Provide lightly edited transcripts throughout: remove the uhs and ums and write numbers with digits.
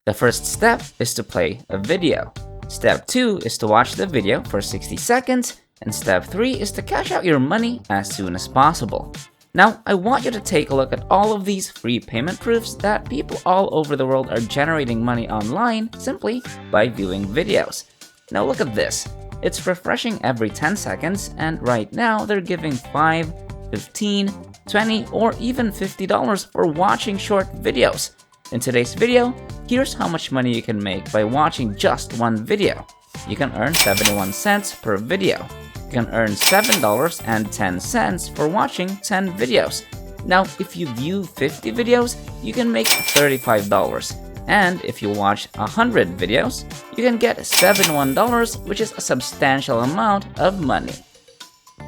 The first step is to play a video. Step 2 is to watch the video for 60 seconds, and step 3 is to cash out your money as soon as possible. Now, I want you to take a look at all of these free payment proofs that people all over the world are generating money online simply by viewing videos. Now look at this. It's refreshing every 10 seconds, and right now they're giving $5, $15, $20, or even $50 for watching short videos. In today's video, here's how much money you can make by watching just one video. You can earn 71 cents per video. You can earn $7.10 for watching 10 videos. Now, if you view 50 videos, you can make $35. And if you watch 100 videos, you can get $71, which is a substantial amount of money.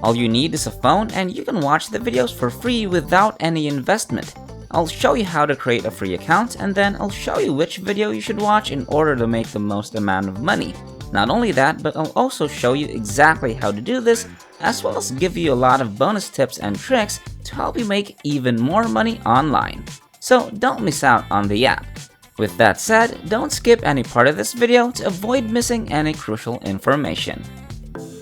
All you need is a phone and you can watch the videos for free without any investment. I'll show you how to create a free account, and then I'll show you which video you should watch in order to make the most amount of money. Not only that, but I'll also show you exactly how to do this, as well as give you a lot of bonus tips and tricks to help you make even more money online. So don't miss out on the app. With that said, don't skip any part of this video to avoid missing any crucial information.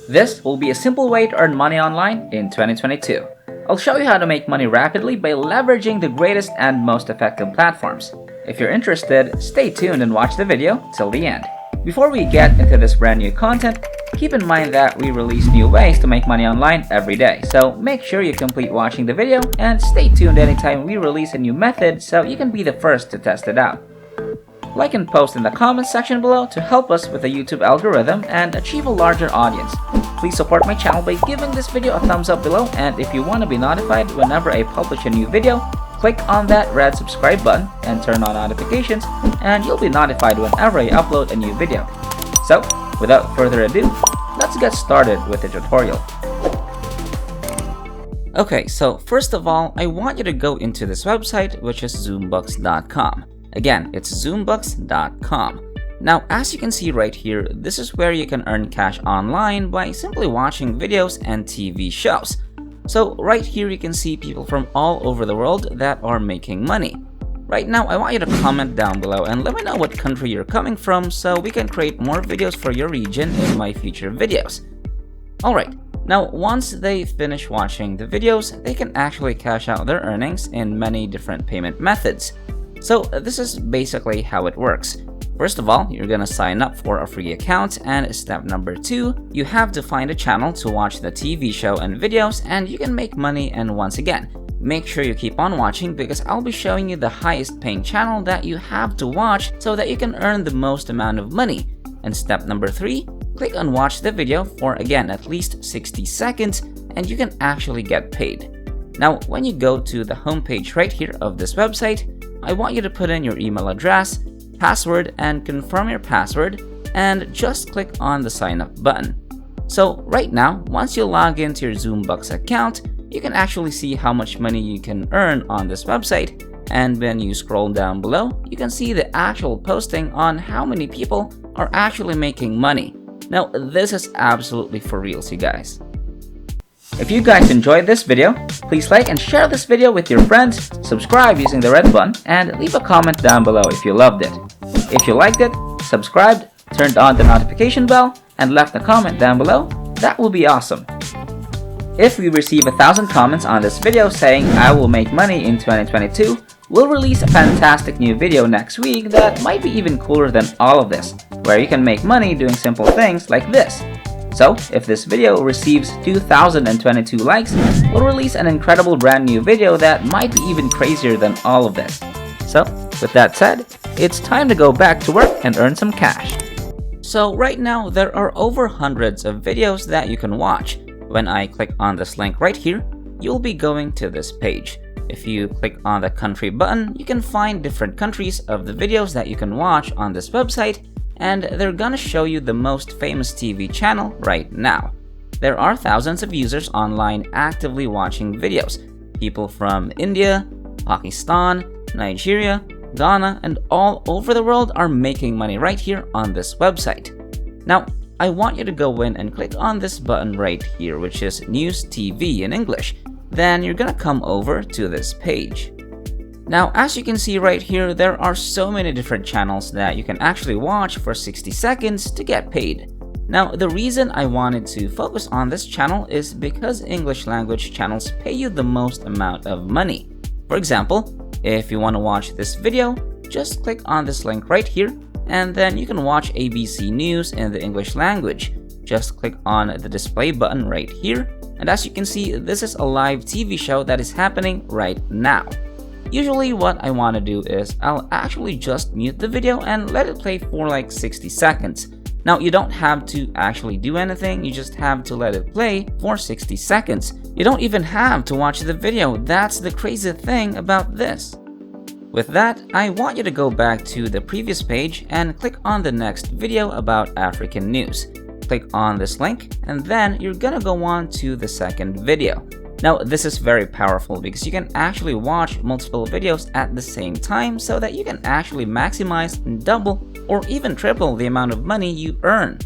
This will be a simple way to earn money online in 2022. I'll show you how to make money rapidly by leveraging the greatest and most effective platforms. If you're interested, stay tuned and watch the video till the end. Before we get into this brand new content, keep in mind that we release new ways to make money online every day, so make sure you complete watching the video and stay tuned anytime we release a new method so you can be the first to test it out. Like and post in the comments section below to help us with the YouTube algorithm and achieve a larger audience. Please support my channel by giving this video a thumbs up below, and if you want to be notified whenever I publish a new video, click on that red subscribe button and turn on notifications, and you'll be notified whenever I upload a new video. So, without further ado, let's get started with the tutorial. Okay, so first of all, I want you to go into this website, which is zoombucks.com. Again, it's zoombucks.com. Now, as you can see right here, this is where you can earn cash online by simply watching videos and TV shows. So right here you can see people from all over the world that are making money. Right now, I want you to comment down below and let me know what country you're coming from so we can create more videos for your region in my future videos. Alright, now once they finish watching the videos, they can actually cash out their earnings in many different payment methods. So this is basically how it works. First of all, you're gonna sign up for a free account, and step number 2, you have to find a channel to watch the TV show and videos, and you can make money. And once again, make sure you keep on watching because I'll be showing you the highest paying channel that you have to watch so that you can earn the most amount of money. And step number 3, click on watch the video for again at least 60 seconds and you can actually get paid. Now, when you go to the homepage right here of this website, I want you to put in your email address, password, and confirm your password, and just click on the sign up button. So right now, once you log into your Zoombucks account, you can actually see how much money you can earn on this website, and when you scroll down below, you can see the actual posting on how many people are actually making money. Now, this is absolutely for reals, you guys. If you guys enjoyed this video, please like and share this video with your friends, subscribe using the red button, and leave a comment down below if you loved it. If you liked it, subscribed, turned on the notification bell, and left a comment down below, that will be awesome. If we receive 1,000 comments on this video saying I will make money in 2022, we'll release a fantastic new video next week that might be even cooler than all of this, where you can make money doing simple things like this. So, if this video receives 2,022 likes, we'll release an incredible brand new video that might be even crazier than all of this. So, with that said, it's time to go back to work and earn some cash. So right now, there are over hundreds of videos that you can watch. When I click on this link right here, you'll be going to this page. If you click on the country button, you can find different countries of the videos that you can watch on this website, and they're gonna show you the most famous TV channel right now. There are thousands of users online actively watching videos. People from India, Pakistan, Nigeria, Ghana, and all over the world are making money right here on this website. Now, I want you to go in and click on this button right here, which is News TV in English. Then you're gonna come over to this page. Now, as you can see right here, there are so many different channels that you can actually watch for 60 seconds to get paid. Now, the reason I wanted to focus on this channel is because English language channels pay you the most amount of money. For example, if you want to watch this video, just click on this link right here, and then you can watch ABC News in the English language. Just click on the display button right here, and as you can see, this is a live TV show that is happening right now. Usually what I want to do is I'll actually just mute the video and let it play for like 60 seconds. Now, you don't have to actually do anything, you just have to let it play for 60 seconds. You don't even have to watch the video. That's the crazy thing about this. With that, I want you to go back to the previous page and click on the next video about African news. Click on this link, and then you're gonna go on to the second video. Now, this is very powerful because you can actually watch multiple videos at the same time so that you can actually maximize and double or even triple the amount of money you earn.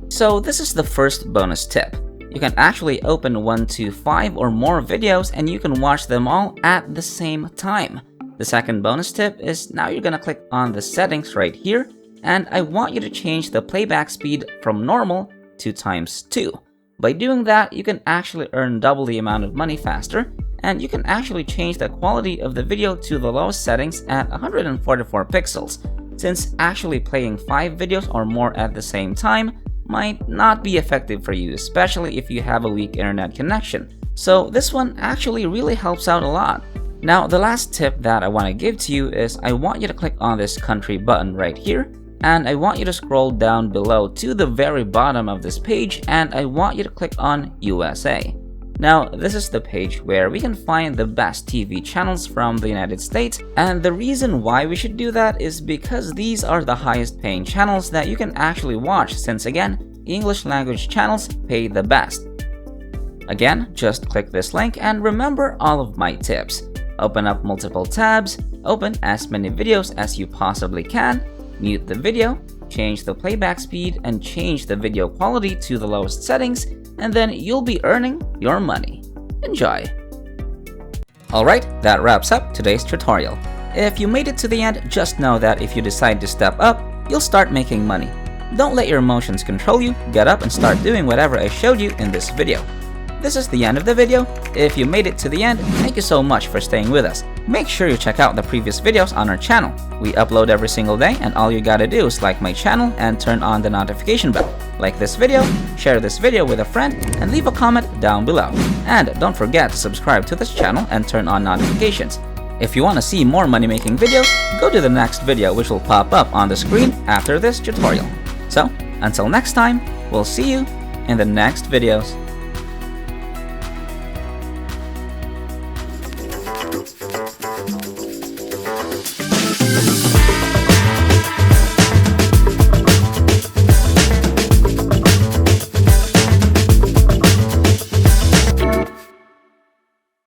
So this is the first bonus tip. You can actually open 1 to 5 or more videos and you can watch them all at the same time. The second bonus tip is now you're gonna click on the settings right here, and I want you to change the playback speed from normal to ×2. By doing that, you can actually earn double the amount of money faster, and you can actually change the quality of the video to the lowest settings at 144 pixels, since actually playing 5 videos or more at the same time might not be effective for you, especially if you have a weak internet connection. So this one actually really helps out a lot. Now, the last tip that I want to give to you is I want you to click on this country button right here, and I want you to scroll down below to the very bottom of this page, and I want you to click on USA. Now, this is the page where we can find the best TV channels from the United States, and the reason why we should do that is because these are the highest paying channels that you can actually watch, since again, English language channels pay the best. Again, just click this link and remember all of my tips. Open up multiple tabs, open as many videos as you possibly can, mute the video, change the playback speed, and change the video quality to the lowest settings, and then you'll be earning your money. Enjoy! Alright, that wraps up today's tutorial. If you made it to the end, just know that if you decide to step up, you'll start making money. Don't let your emotions control you, get up and start doing whatever I showed you in this video. This is the end of the video. If you made it to the end, thank you so much for staying with us. Make sure you check out the previous videos on our channel. We upload every single day, and all you gotta do is like my channel and turn on the notification bell. Like this video, share this video with a friend, and leave a comment down below. And don't forget to subscribe to this channel and turn on notifications. If you want to see more money-making videos, go to the next video which will pop up on the screen after this tutorial. So, until next time, we'll see you in the next videos.